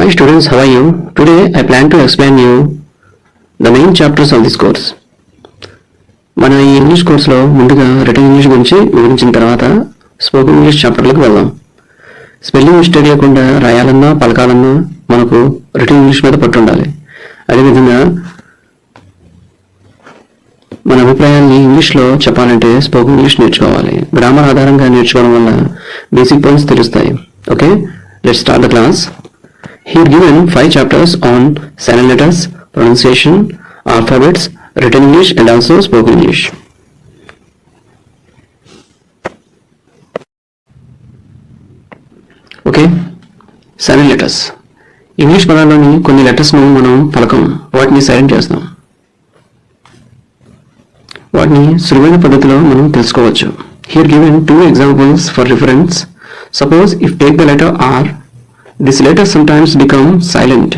Hi students, how are you? Today I plan to explain you the main chapters of this course. మన ఈ English కోర్సులో ముందుగా return English గురించి వివరించిన తర్వాత స్పోకెన్ ఇంగ్లీష్ చాప్టర్లకు వెళ్దాం. స్పెల్లింగ్ మిస్టేక్ లేకుండా రాయాలన్నా పలకాలన్నా మనకు రిటన్ ఇంగ్లీష్ మీద పట్టు ఉండాలి. అదేవిధంగా మన అభిప్రాయాన్ని ఇంగ్లీష్లో చెప్పాలంటే స్పోకెన్ ఇంగ్లీష్ నేర్చుకోవాలి. గ్రామర్ ఆధారంగా నేర్చుకోవడం వల్ల బేసిక్ పాయింట్స్ తెలుస్తాయి. Okay, let's start the class. Here given 5 chapters on silent letters, pronunciation, alphabets, written English and also spoken English. Okay, silent letters. English పదాల్లోని కొన్ని లెటర్స్ను మనం పలకం, వాటిని సైలెంట్ చేస్తాం. వాటిని సులువైన పద్ధతిలో మనం తెలుసుకోవచ్చు. Here given 2 examples for reference. Suppose if take the letter R, this letter sometimes becomes silent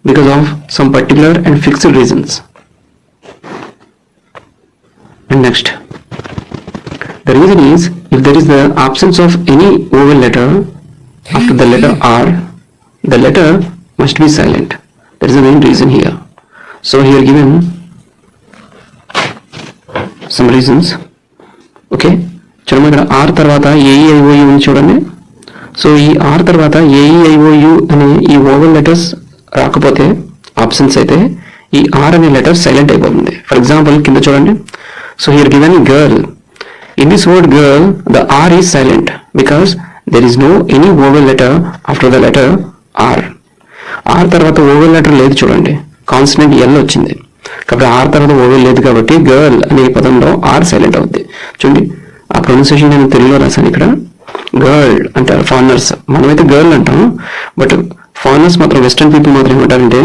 because of some particular and fixed reasons. And next, the reason is if there is the absence of any vowel letter after the letter R, the letter must be silent. That is the main reason here. So here given some reasons. Okay, చూడండి ఇక్కడ R తర్వాత AEIOU ఉంది చూడండి. So ఈ are తర్వాత AEIOU అనే ఈ oval letters రాకపోతే, ఆప్షన్స్ అయితే ఈ ఆర్ అనే లెటర్ సైలెంట్ అయిపోతుంది. ఫర్ ఎగ్జాంపుల్ కింద చూడండి. So here given girl. In this word girl the R is silent because there is no any vowel letter after the letter R. R తర్వాత vowel letter లేదు చూడండి, constant L వచ్చింది కాబట్టి are తర్వాత oval లేదు కాబట్టి గర్ల్ అనే పదంలో ఆర్ సైలెంట్ అవుతుంది. చూడండి ఆ ప్రొనౌన్సియేషన్ నేను తెలుగులో రాశాను. ఇక్కడ గర్ల్ అంటారు ఫారినర్స్, మనమైతే గర్ల్ అంటాం, బట్ ఫారినర్స్ మాత్రం వెస్టర్న్ పీపుల్ మాత్రం ఏమంటారంటే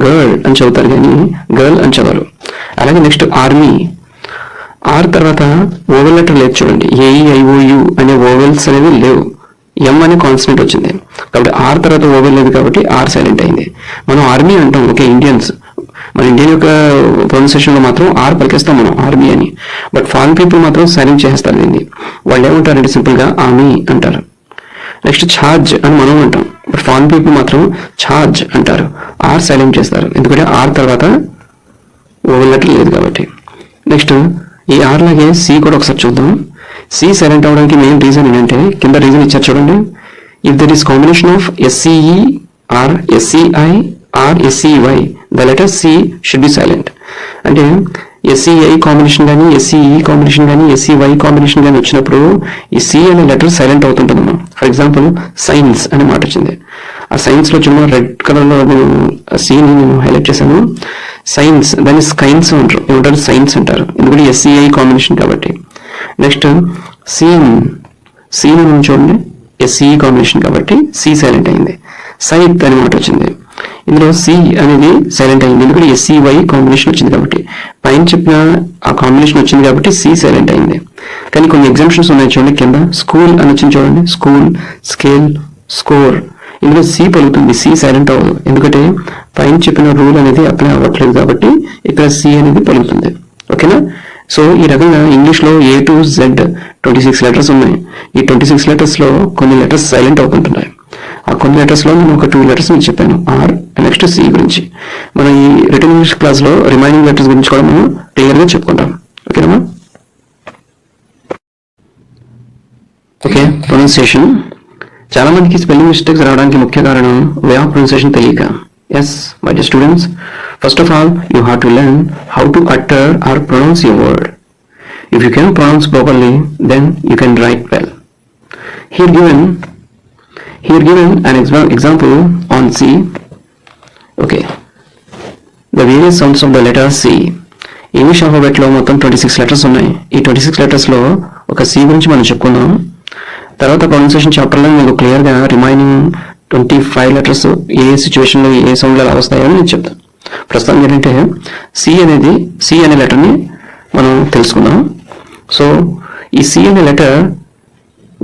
గర్ల్ అని చదువుతారు కానీ గర్ల్ అని చదవరు. అలాగే నెక్స్ట్ ఆర్మీ. ఆర్ తర్వాత ఓవెల్ లెటర్ లేదు చూడండి, ఏఈఐఓయు అనే ఓవెల్స్ అనేవి లేవు, ఎం అనే కాన్స్టెంట్ వచ్చింది కాబట్టి ఆర్ తర్వాత ఓవెల్ లేదు కాబట్టి ఆర్ సైలెంట్ అయింది. మనం ఆర్మీ అంటాం, ఓకే ఇండియన్స్, మన ఇండియన్ యొక్క ప్రొనౌన్సియేషన్లో మాత్రం ఆర్ పలికేస్తాం మనం ఆర్మీ అని, బట్ ఫారిన్ పీపుల్ మాత్రం సైలెంట్ చేస్తారు దీన్ని. వాళ్ళు ఏమంటారంటే సింపుల్గా ఆర్మీ అంటారు. నెక్స్ట్ ఛార్జ్ అని మనం అంటాం, బట్ ఫారిన్ పీపుల్ మాత్రం ఛార్జ్ అంటారు, ఆర్ సైలెంట్ చేస్తారు ఎందుకంటే ఆర్ తర్వాత ఓవెల్ లెటర్ లేదు కాబట్టి. నెక్స్ట్ ఈ ఆర్ లాగే సి కూడా ఒకసారి చూద్దాం. సి సైలెంట్ అవడానికి మెయిన్ రీజన్ ఏంటంటే కింద రీజన్ ఇచ్చారు చూడండి. If there is combination of SCE or SCI or SCY the letter C should be silent. అంటే ఎస్సిఐ కాంబినేషన్ కానీ ఎస్సిఈ కాంబినేషన్ కానీ ఎస్సివై కాంబినేషన్ కానీ వచ్చినప్పుడు ఈ సి అనే లెటర్ సైలెంట్ అవుతుంటుందమ్మా. ఫర్ ఎగ్జాంపుల్ సైన్స్ అనే మాట వచ్చింది, ఆ సైన్స్లో చిన్న రెడ్ కలర్లో నేను సిని నేను హైలైట్ చేశాను. సైన్స్ దాన్ని స్కైన్స్ అంటారు, ఏమంటారు సైన్స్ అంటారు ఎందుకంటే ఎస్సిఐ కాంబినేషన్ కాబట్టి. నెక్స్ట్ సీన్, సీన్ అని చూడండి ఎస్సిఈ కాంబినేషన్ కాబట్టి సి సైలెంట్ అయింది. సైత్ అనే మాట వచ్చింది, ఇందులో సి అనేది సైలెంట్ అయింది ఎందుకంటే ఎస్సివై కాంబినేషన్ వచ్చింది కాబట్టి, పైన చెప్పిన ఆ కాంబినేషన్ వచ్చింది కాబట్టి సి సైలెంట్ అయింది. కానీ కొన్ని ఎగ్జామ్షన్స్ ఉన్నాయి చూడండి, కింద స్కూల్ అని వచ్చింది చూడండి, స్కూల్, స్కేల్, స్కోర్, ఇందులో సి పలుకుతుంది, సి సైలెంట్ అవ్వదు ఎందుకంటే పైన చెప్పిన రూల్ అనేది అప్లై అవ్వట్లేదు కాబట్టి ఇక్కడ సి అనేది పలుకుతుంది. ఓకేనా? సో ఈ రకంగా ఇంగ్లీష్లో A to Z 26 లెటర్స్ ఉన్నాయి. ఈ 26 లెటర్స్లో కొన్ని లెటర్స్ సైలెంట్ అవుతుంటున్నాయి. ఆ కొన్ని లెటర్స్లో నేను ఒక 2 లెటర్స్ మీకు చెప్పాను, ఆర్ నెక్స్ట్ సి గురించి. మనం ఈ రిటన్ ఇంగ్లీష్ క్లాస్లో రిమైనింగ్ లెటర్స్ గురించి కూడా మనం క్లియర్గా చెప్పుకుంటాం. ఓకేనా? Okay, pronunciation. చాలా మందికి స్పెల్లింగ్ మిస్టేక్స్ రావడానికి ముఖ్య కారణం వే ఆఫ్ ప్రొనౌన్సియేషన్ తెలియక. Yes my dear students, first of all you have to learn how to utter or pronounce your word. If you can pronounce properly then you can write well. Here given an example on C. Okay, the various sounds of the letter C. English ఆల్ఫాబెట్లో మొత్తం 26 letters ఉన్నాయి. ఈ 26 లెటర్స్లో ఒక C గురించి మనం చెప్పుకుందాం. తర్వాత pronunciation చాప్టర్లో మీకు క్లియర్గా రిమైనింగ్ 25 లెటర్స్ ఏ సిచ్యువేషన్లో ఏ సౌండ్లు ఎలా వస్తాయో నేను చెప్తాను. ప్రస్తుతం ఏంటంటే సి అనే లెటర్ని మనం తెలుసుకుందాం. సో ఈ సి అనే లెటర్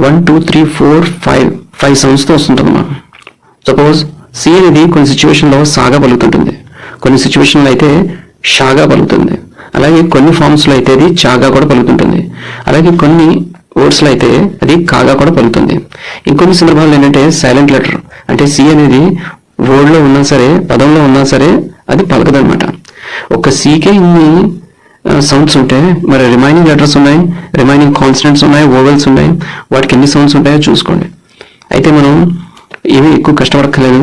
1 2 3 4 5 సౌండ్స్తో వస్తుంటుందమ్మా. సపోజ్ సి అనేది కొన్ని సిచ్యువేషన్లో సాగా పలుకుతుంటుంది, కొన్ని సిచ్యువేషన్లో అయితే షాగా పలుకుతుంది, అలాగే కొన్ని ఫామ్స్లో అయితే అది చాగా కూడా పలుకుతుంటుంది, అలాగే కొన్ని వర్డ్స్లో అయితే అది కాగా కూడా పలుకుతుంది. ఇంకొన్ని సందర్భాల్లో ఏంటంటే సైలెంట్ లెటర్ అంటే సి అనేది వర్డ్లో ఉన్నా సరే, పదంలో ఉన్నా సరే అది పలకదనమాట. ఒక సీకే ఇన్ని సౌండ్స్ ఉంటే మరి రిమైనింగ్ లెటర్స్ ఉన్నాయి, రిమైనింగ్ కాన్స్టెంట్స్ ఉన్నాయి, ఓవెల్స్ ఉన్నాయి, వాటికి ఎన్ని సౌండ్స్ ఉంటాయో చూసుకోండి. అయితే మనం ఏమీ ఎక్కువ కష్టపడక్కర్లేదు.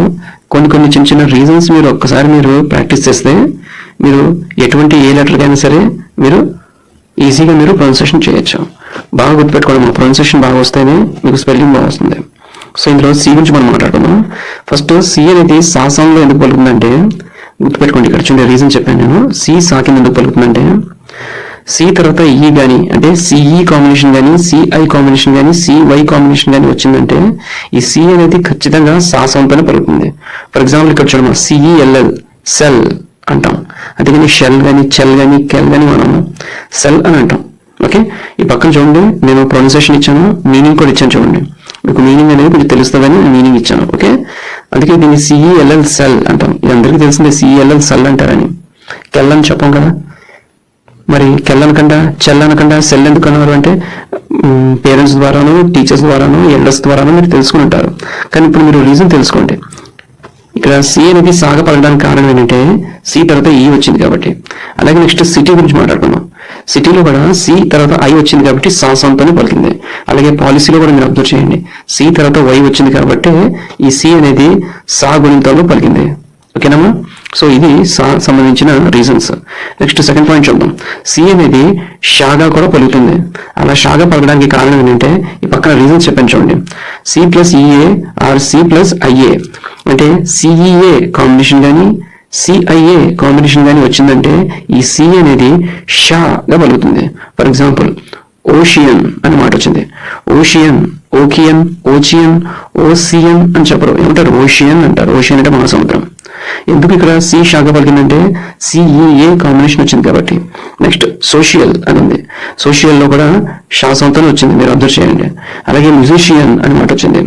కొన్ని చిన్న చిన్న రీజన్స్ మీరు ఒక్కసారి మీరు ప్రాక్టీస్ చేస్తే మీరు ఎటువంటి ఏ లెటర్కైనా సరే మీరు ఈజీగా మీరు ప్రొనౌన్సియేషన్ చేయొచ్చు. బాగా గుర్తుపెట్టుకోవడం, ప్రొనౌన్సియేషన్ బాగా వస్తేనే మీకు స్పెల్లింగ్ బాగా వస్తుంది. సో ఇందులో సి గురించి మనం మాట్లాడుకుందాం. ఫస్ట్ సి అనేది సా సౌండ్లో ఎందుకు పలుకుతుందంటే గుర్తుపెట్టుకోండి, ఇక్కడ చూడండి రీజన్ చెప్పాను నేను. సి సా కింద ఎందుకు పలుకుతుందంటే సి తర్వాత ఈ కానీ అంటే సిఈ కాంబినేషన్ కానీ, సిఐ కాంబినేషన్ కానీ, సివై కాంబినేషన్ కానీ వచ్చిందంటే ఈ సి అనేది ఖచ్చితంగా సా సౌండ్తోనే పలుకుతుంది. ఫర్ ఎగ్జాంపుల్ ఇక్కడ చూడమా, సిఈఎల్ఎల్ సెల్ అంటాం, అందుకని షెల్ కానీ, చెల్ కానీ, కెల్ కానీ మనం సెల్ అని అంటాం. ఓకే, ఈ పక్కన చూడండి నేను ప్రొనౌన్సియేషన్ ఇచ్చాను, మీనింగ్ కూడా ఇచ్చాను. చూడండి మీకు మీనింగ్ అనేది కొంచెం తెలుస్తుందని మీనింగ్ ఇచ్చాను. ఓకే, అందుకే దీన్ని సిఈఎల్ఎల్ సెల్ అంటాం. ఇది అందరికీ తెలిసిందే సిఈఎల్ఎల్ సెల్ అంటారని. కెల్ అని చెప్పాం కదా, మరి కెల్ అనకుండా చెల్ అనకుండా సెల్ ఎందుకు అన్నారు అంటే పేరెంట్స్ ద్వారాను, టీచర్స్ ద్వారాను, ఎల్డర్స్ ద్వారాను మీరు తెలుసుకుని ఉంటారు. కానీ ఇప్పుడు మీరు రీజన్ తెలుసుకోండి. ఇక్కడ సి అనేది సాగా పలకడానికి కారణం ఏంటంటే సి తర్వాత ఈ వచ్చింది కాబట్టి. అలాగే నెక్స్ట్ సిటీ గురించి మాట్లాడుకున్నాం. సిటీలో కూడా సి తర్వాత ఐ వచ్చింది కాబట్టి సా సౌండ్తోనే పలికింది. అలాగే పాలసీలో కూడా మీరు అబ్జర్వ్ చేయండి, సి తర్వాత వై వచ్చింది కాబట్టి ఈ సి అనేది సా గుణితంలో పలికింది. ఓకేనమ్మా, సో ఇది సంబంధించిన రీజన్స్. నెక్స్ట్ సెకండ్ పాయింట్ చూద్దాం. సి అనేది షాగా కూడా పలుకుతుంది. అలా షాగా పలకడానికి కారణం ఏంటంటే ఈ పక్కన రీజన్స్ చెప్పాను చూడండి. C plus EA or C plus IA అంటే సిఈఏ కాంబినేషన్ కానీ, సిఐఏ కాంబినేషన్ కానీ వచ్చిందంటే ఈ సి అనేది షాగా పలుకుతుంది. ఫర్ ఎగ్జాంపుల్ ఓషియన్ అని మాట వచ్చింది. ఓషియన్, ఓకియన్, ఓచియన్, ఓసియన్ అని చెప్పరు, ఏమంటారు ఓషియన్ అంటారు. ఓషియన్ అంటే మహాసముద్రం. ఎందుకు ఇక్కడ సి షాగా పలికిందంటే సిఈఏ కాంబినేషన్ వచ్చింది కాబట్టి. నెక్స్ట్ సోషియల్ అని ఉంది. సోషియల్లో కూడా షా సౌండ్తోనే వచ్చింది, మీరు అబ్జర్వ్ చేయండి. అలాగే మ్యూజిషియన్ అని మాట వచ్చింది.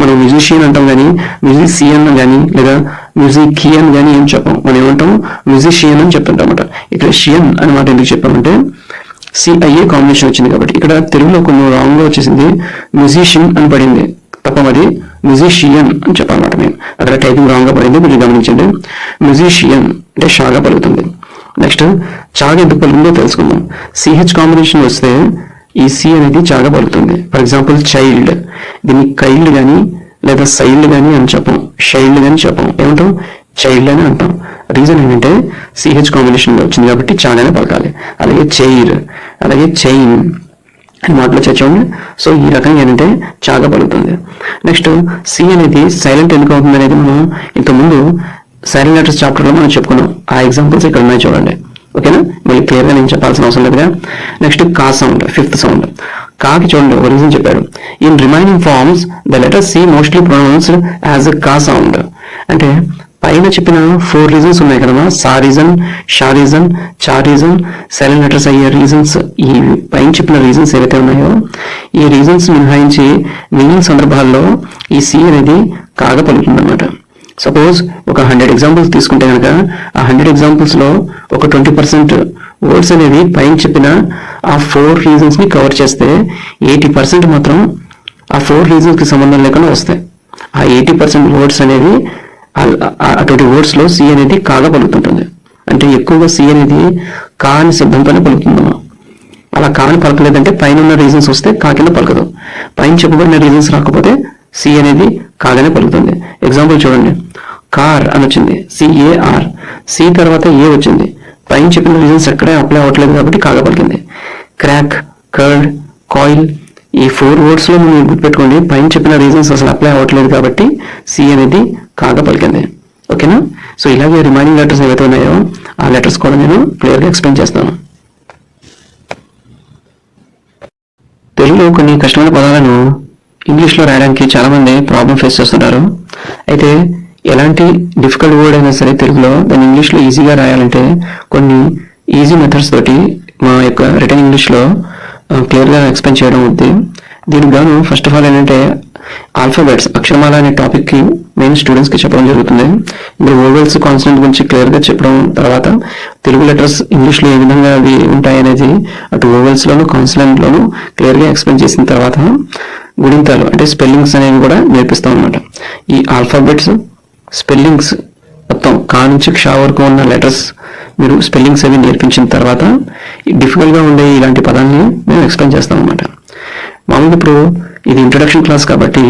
మనం మ్యూజిషియన్ అంటాం కానీ మ్యూజిషియన్ కానీ లేదా మ్యూజికియన్ కానీ ఏం చెప్పాం, మనం ఏమంటాం మ్యూజిషియన్ అని చెప్తుంటాం అన్నమాట. ఇక్కడ షియన్ అని మాట ఎందుకు చెప్పామంటే సిఐఏ కాంబినేషన్ వచ్చింది కాబట్టి. ఇక్కడ తెలుగులో కొన్ని రాంగ్ గా వచ్చేసింది, మ్యూజిషియన్ అని పడింది తప్ప మరి మ్యూజిషియన్ అని చెప్పాలన్నమాట. నేను అక్కడ టైపింగ్ రాంగ్ గా పడింది, మీరు గమనించండి. మ్యూజిషియన్ అంటే షాగా పలుకుతుంది. నెక్స్ట్ చాగా ఎందుకు పలుకుతుందో తెలుసుకుందాం. సిహెచ్ కాంబినేషన్ వస్తే ఈ సి అనేది చాగా పలుకుతుంది. ఫర్ ఎగ్జాంపుల్ చైల్డ్, దీన్ని కైల్డ్ కానీ లేదా సైల్డ్ కానీ అని చెప్పాం, షైల్డ్ కానీ చెప్పాం, ఏమంటాం చైల్డ్ అని అంటాం. రీజన్ ఏంటంటే సిహెచ్ కాంబినేషన్లో వచ్చింది కాబట్టి చాగానే పలకాలి. అలాగే చైర్, అలాగే చైన్ అని మాటలో చర్చండి. సో ఈ రకంగా ఏంటంటే చాగా పలుకుతుంది. నెక్స్ట్ సి అనేది సైలెంట్ ఎందుకు అవుతుంది అనేది మనం ఇంతకుముందు సైలెంట్ లెటర్స్ చాప్టర్లో మనం చెప్పుకున్నాం. ఆ ఎగ్జాంపుల్స్ ఇక్కడ ఉన్నాయి చూడండి. ఓకేనా, మళ్ళీ క్లియర్గా నేను చెప్పాల్సిన అవసరం లేదుగా. నెక్స్ట్ కా సౌండ్, ఫిఫ్త్ సౌండ్. కాకి చూడండి ఒక రీజన్ చెప్పాడు. In remaining forms the letter C mostly pronounced as కా సౌండ్ అంటే పైన చెప్పిన 4 రీజన్స్ ఉన్నాయి కదమ్మా, సా రీజన్, షా రీజన్, చా రీజన్, సైలెంట్ లెటర్స్ అయ్యే రీజన్స్. ఈ పైన చెప్పిన రీజన్స్ ఏవైతే ఉన్నాయో ఈ రీజన్స్ మినహాయించి మిగిలిన సందర్భాల్లో ఈ సి అనేది కాగా పలుకుతుంది అనమాట. సపోజ్ ఒక 100 ఎగ్జాంపుల్స్ తీసుకుంటే కనుక ఆ 100 ఎగ్జాంపుల్స్లో ఒక 20% వర్డ్స్ అనేది పైన చెప్పిన ఆ 4 రీజన్స్ ని కవర్ చేస్తే 80% మాత్రం ఆ 4 రీజన్స్ కి సంబంధం లేకుండా వస్తాయి. ఆ 80% వర్డ్స్ అనేవి అటువంటి వర్డ్స్ లో సి అనేది కాగా పలుకుతుంటుంది. అంటే ఎక్కువగా సి అనేది కా అని శబ్దంతోనే పలుకుతుందమ్మా. అలా కాని పలకలేదంటే పైన ఉన్న రీజన్స్ వస్తే కా కింద పలకదు. పైన చెప్పబడిన రీజన్స్ రాకపోతే సి అనేది కాగానే పలుకుతుంది. ఎగ్జాంపుల్ చూడండి, కార్ అని వచ్చింది, సిఏఆర్, సి తర్వాత ఏ వచ్చింది, పైన చెప్పిన రీజన్స్ ఎక్కడే అప్లై అవ్వట్లేదు కాబట్టి కాగా పలికింది. క్రాక్, కర్డ్, కాయిల్, ఈ 4 వర్డ్స్ లో మీరు గుర్తుపెట్టుకోండి, పైన చెప్పిన రీజన్స్ అసలు అప్లై అవ్వట్లేదు కాబట్టి సి అనేది కాగా పలికింది. ఓకేనా, సో ఇలాగే రిమైనింగ్ లెటర్స్ ఏవైతే ఉన్నాయో ఆ లెటర్స్ కూడా నేను క్లియర్గా ఎక్స్ప్లెయిన్ చేస్తాను. తెలుగులో కొన్ని కష్టమైన పదాలను ఇంగ్లీష్లో రాయడానికి చాలామంది ప్రాబ్లం ఫేస్ చేస్తుంటారు. అయితే ఎలాంటి డిఫికల్ట్ వర్డ్ అయినా సరే తెలుగులో దాన్ని ఇంగ్లీష్లో ఈజీగా రాయాలంటే కొన్ని ఈజీ మెథడ్స్ తోటి మా యొక్క రిటర్న్ ఇంగ్లీష్లో క్లియర్గా ఎక్స్ప్లెయిన్ చేయడం ఉంది. దీనికి గాను ఫస్ట్ ఆఫ్ ఆల్ ఏంటంటే ఆల్ఫాబెట్స్, అక్షరమాల అనే టాపిక్కి మెయిన్ స్టూడెంట్స్కి చెప్పడం జరుగుతుంది. ఇందులో ఓవెల్స్, కాన్సనెంట్ గురించి క్లియర్గా చెప్పడం, తర్వాత తెలుగు లెటర్స్ ఇంగ్లీష్లో ఏ విధంగా అవి ఉంటాయి అనేది అటు ఓవెల్స్లోను కాన్సనెంట్లోను క్లియర్గా ఎక్స్ప్లెయిన్ చేసిన తర్వాత గుణింతాలు అంటే స్పెల్లింగ్స్ అనేవి కూడా నేర్పిస్తాం అనమాట. ఈ ఆల్ఫాబెట్స్, స్పెల్లింగ్స్ మొత్తం కా నుంచి క్ష వరకు ఉన్న లెటర్స్ మీరు స్పెల్లింగ్స్ అవి నేర్పించిన తర్వాత డిఫికల్ట్గా ఉండే ఇలాంటి పదాన్ని మేము ఎక్స్ప్లెయిన్ చేస్తాం అనమాట. మామూలుగా ఇప్పుడు ఇది ఇంట్రొడక్షన్ క్లాస్ కాబట్టి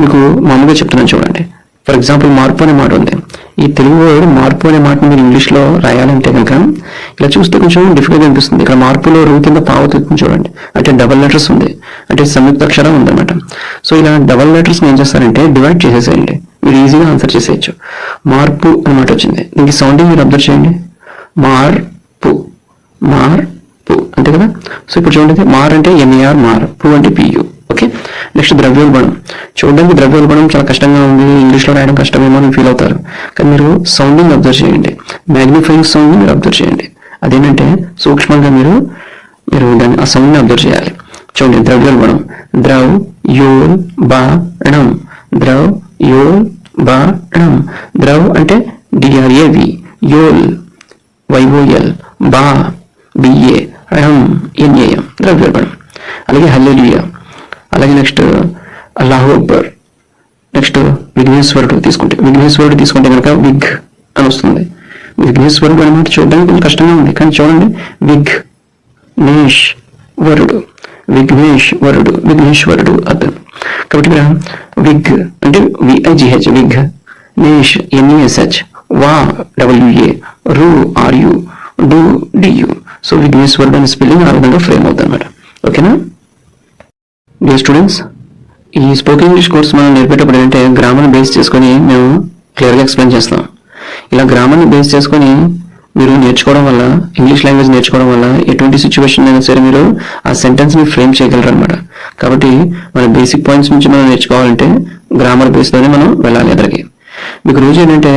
మీకు మామూలుగా చెప్తున్నాను చూడండి. ఫర్ ఎగ్జాంపుల్ మార్పు అనే మాట ఉంది. ఈ తెలుగు వర్డ్ మార్పు అనే మాటని మీరు ఇంగ్లీష్లో రాయాలంటే కనుక ఇలా చూస్తే కొంచెం డిఫికల్ట్గా అనిపిస్తుంది. ఇక్కడ మార్పులో రూ కింద పావుతుంది చూడండి, అంటే డబల్ లెటర్స్ ఉంది, అంటే సంయుక్త అక్షరం ఉందన్నమాట. సో ఇలా డబల్ లెటర్స్ ఏం చేస్తారంటే డివైడ్ చేసేసేయండి, మీరు ఈజీగా ఆన్సర్ చేసేయచ్చు. మార్పు అనమాట వచ్చింది, దీనికి సౌండింగ్ మీరు అబ్జర్వ్ చేయండి. మార్పు, మార్పు అంతే కదా. సో ఇప్పుడు చూడండి, మార్ అంటే ఎంఏఆర్, మార్, పు అంటే పియు. ఓకే, నెక్స్ట్ ద్రవ్యోల్బణం. చూడడానికి ద్రవ్యోల్బణం చాలా కష్టంగా ఉంది, ఇంగ్లీష్లో రాయడం కష్టమేమో అని ఫీల్ అవుతారు, కానీ మీరు సౌండింగ్ అబ్జర్వ్ చేయండి, మ్యాగ్నిఫైయింగ్ సౌండ్ మీరు అబ్జర్వ్ చేయండి. అదేంటంటే సూక్ష్మంగా మీరు దాన్ని ఆ సౌండ్ని అబ్జర్వ్ చేయాలి. చూడండి, ద్రవ్యోల్బణం, ద్రవ్ యోల్ బాణం, ద్రవ్ యోల్ బాణం. ద్రవ్ అంటే డిఆర్ఏవి, యోల్ వైఓఎల్, బా బిఏ, ణం ఎన్ఏఎం, ద్రవ్యోల్బణం. అలాగే హల్లెలూయా, అలాగే నెక్స్ట్ అల్లాహు అక్బర్. నెక్స్ట్ విఘ్నేశ్వరుడు తీసుకుంటే కనుక విఘ్ అని వస్తుంది. విఘ్నేశ్వరుడు అనమాట చూడడానికి కొంచెం కష్టంగా ఉంది, కానీ చూడండి, విఘ్నేశ్వరుడు, విఘ్నేశ్వరుడు, విఘ్నేశ్వరుడు అతను. కాబట్టి ఇక్కడ విఘ్ అంటే విఐజిహెచ్, విఘ్, నేష్ ఎన్ఈఎస్హెచ్, వా డబ్ల్యూఏ, రు ఆర్యు, డు డియు. సో విఘ్నేశ్వరుడు అనే స్పెల్లింగ్ ఆ విధంగా ఫ్రేమ్ అవుతుంది అనమాట. ఓకేనా డియర్ స్టూడెంట్స్, ఈ స్పోకెన్ ఇంగ్లీష్ కోర్స్ మనం నేర్పేటప్పుడు ఏంటంటే గ్రామర్ని బేస్ చేసుకొని మేము క్లియర్గా ఎక్స్ప్లెయిన్ చేస్తాం. ఇలా గ్రామర్ని బేస్ చేసుకొని మీరు నేర్చుకోవడం వల్ల, ఇంగ్లీష్ లాంగ్వేజ్ నేర్చుకోవడం వల్ల ఎటువంటి సిచ్యువేషన్ అయినా సరే మీరు ఆ సెంటెన్స్ని ఫ్రేమ్ చేయగలరు అనమాట. కాబట్టి మన బేసిక్ పాయింట్స్ నుంచి మనం నేర్చుకోవాలంటే గ్రామర్ బేస్లోనే మనం వెళ్ళాలి ఎదురుకి. మీకు రోజు ఏంటంటే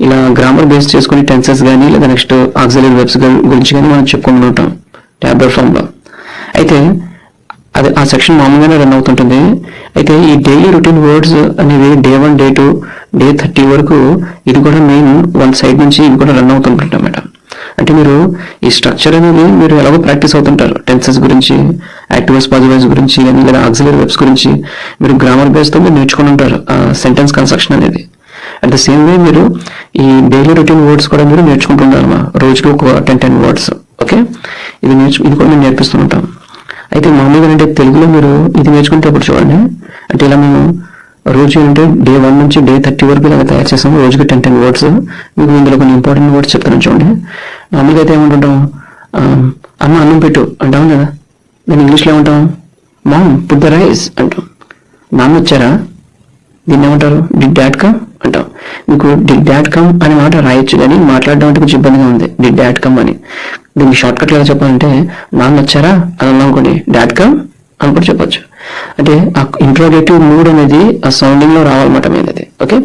ఇలా గ్రామర్ బేస్ చేసుకుని టెన్సెస్ కానీ లేదా నెక్స్ట్ ఆక్సిలరీ వెర్బ్స్ గురించి కానీ మనం చెప్పుకుంటూ ఉంటాం ట్యాబ్లెట్ ఫామ్లో. అయితే అది ఆ సెక్షన్ మామూలుగానే రన్ అవుతుంటుంది. అయితే ఈ డైలీ రొటీన్ వర్డ్స్ అనేవి డే 1, డే 2, డే 30 వరకు ఇది కూడా మెయిన్ వన్ సైడ్ నుంచి ఇవి కూడా రన్ అవుతుంటుంది అన్నమాట. అంటే మీరు ఈ స్ట్రక్చర్ అనేది మీరు ఎలాగో ప్రాక్టీస్ అవుతుంటారు, టెన్సెస్ గురించి, యాక్టివ్స్ పాజిటివ్స్ గురించి కానీ లేదా ఆక్సిలరీ వెర్బ్స్ గురించి మీరు గ్రామర్ బేస్తో మీరు నేర్చుకుని ఉంటారు సెంటెన్స్ కన్స్ట్రక్షన్ అనేది. అట్ ద సేమ్ వే మీరు ఈ డైలీ రొటీన్ వర్డ్స్ కూడా మీరు నేర్చుకుంటున్నారు రోజుకి ఒక 10 వర్డ్స్. ఓకే, ఇది కూడా మేము నేర్పిస్తుంటాం. అయితే మామూలుగా అంటే తెలుగులో మీరు ఇది నేర్చుకునేటప్పుడు చూడండి, అంటే ఇలా మేము రోజు అంటే డే 1 నుంచి డే 30 వరకు ఇలా తయారు చేస్తాము, రోజుకి 10 వర్డ్స్. మీకు ఇందులో కొన్ని ఇంపార్టెంట్ వర్డ్స్ చెప్తాను చూడండి. మామూలుగా అయితే ఏమంటుంటాం, అమ్మ అన్నం పెట్టు అంటాం కదా, దాన్ని ఇంగ్లీష్లో ఏమంటాం, మామ్ పుట్ ద రైస్ అంటాం. నాన్న వచ్చారా, దీన్ని ఏమంటారు, డిడ్ డాడ్ కమ్ అంటాం. మీకు డిడ్ డాడ్ కమ్ అనే మాట రాయొచ్చు, కానీ మాట్లాడడం అంటే కొంచెం ఇబ్బందిగా ఉంది, డిడ్ డాడ్ కమ్ అని. దీనికి షార్ట్ కట్ ఎలా చెప్పాలంటే, నాన్న వచ్చారా అని అన్నాం అనుకోండి, డాడ్ కమ్ అని కూడా చెప్పొచ్చు. అంటే ఆ ఇంట్రోగేటివ్ మూడ్ అనేది ఆ సౌండింగ్ లో రావాలన్నమాట మీద అది. ఓకే,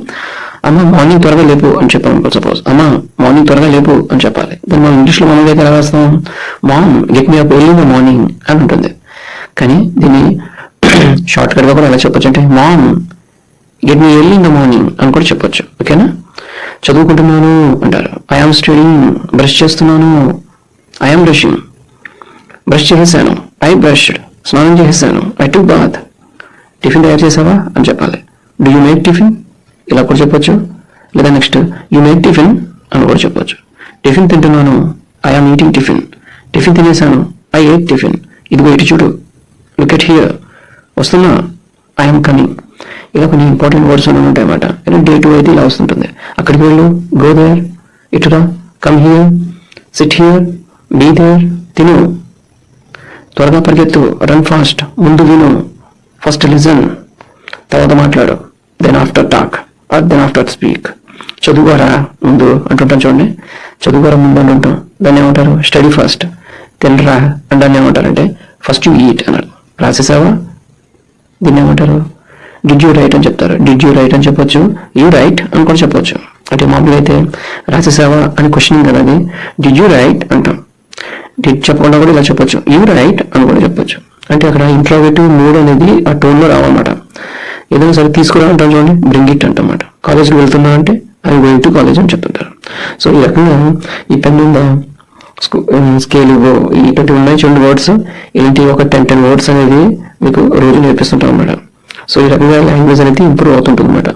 అమ్మ మార్నింగ్ త్వరగా లేపు అని చెప్పాం అనుకో, సపోజ్ అమ్మ మార్నింగ్ త్వరగా లేపు అని చెప్పాలి. దాన్ని మనం ఇంగ్లీష్లో మామూలుగా అయితే ఎలా రాస్తాం, mom get me up early in the morning అని ఉంటుంది. కానీ దీన్ని షార్ట్ కట్ గా కూడా ఎలా చెప్పొచ్చు అంటే, mom get me early in the morning అని కూడా చెప్పొచ్చు. ఓకేనా, చదువుకుంటున్నాను అంటారు, ఐఆమ్ స్టడీయింగ్, బ్రష్ చేస్తున్నాను, ఐఆమ్ బ్రషింగ్, బ్రష్ చేసేసాను, ఐ బ్రష్డ్, స్నానం చేసేసాను, ఐ టుక్ బాత్, టిఫిన్ తయారు చేసావా అని చెప్పాలి. డూ యూ మేక్ టిఫిన్ ఇలా కూడా చెప్పొచ్చు, లేదా నెక్స్ట్ యూ మేక్ టిఫిన్ అని కూడా చెప్పొచ్చు. టిఫిన్ తింటున్నాను, ఐఆమ్ ఈటింగ్ టిఫిన్, టిఫిన్ తినేసాను, ఐ ఏట్ టిఫిన్, ఇదిగో ఇటు చూడు, లుక్ ఎట్ హియర్, వస్తున్నా, ఐఎమ్ కమింగ్. ఇలా కొన్ని ఇంపార్టెంట్ వర్డ్స్ అని ఉంటాయి అన్నమాట. డే 2 అయితే ఇలా వస్తుంటుంది, అక్కడికి వెళ్ళు, గో దేర్, ఇటురా, come here, sit here, be there, తిను, త్వరగా పరిగెత్తు, రన్ ఫాస్ట్, ముందు విను, ఫస్ట్ లిజన్, తర్వాత మాట్లాడు, then after talk or then after speak. చదువుకోరా ముందు అంటుంటాం చూడండి, చదువుకోరా ముందు అంటుంటాం, దాన్ని ఏమంటారు, స్టడీ ఫస్ట్. తినరా అంటే దాన్ని ఏమంటారంటే ఫస్ట్ యూ ఈట్ అన్నారు. రాసేసావా, దీన్ని ఏమంటారు, డిడ్ యూ రైట్ అని చెప్తారు. డిడ్ యూ రైట్ అని చెప్పొచ్చు, యూ రైట్ అని కూడా చెప్పొచ్చు. అంటే మామూలుగా అయితే రాసేసావా అని క్వశ్చనింగ్ కదా, అది డిడ్ యూ రైట్ అంటాం. డిడ్ చెప్పకుండా కూడా ఇలా చెప్పొచ్చు, యూ రైట్ అని కూడా చెప్పొచ్చు. అంటే అక్కడ ఇంట్రోగేటివ్ మూడ్ అనేది ఆ టోన్లో రావాలన్నమాట. ఏదైనా సరే తీసుకురా అంటాం చూడండి, బ్రింగ్ ఇట్ అంటమాట. కాలేజ్కి వెళ్తున్నా అంటే ఐ గోయింగ్ టు కాలేజ్ అని చెప్తుంటారు. సో ఈ రకంగా ఈ పెన్ ఉందా, స్కేల్ ఇటువంటి ఉన్నాయి చూడండి వర్డ్స్, ఇలాంటి ఒక 10 వర్డ్స్ అనేది మీకు రోజు నేర్పిస్తుంటాం అన్నమాట. సో ఈ రకంగా లాంగ్వేజ్ అనేది ఇంప్రూవ్ అవుతుంటుంది అన్నమాట.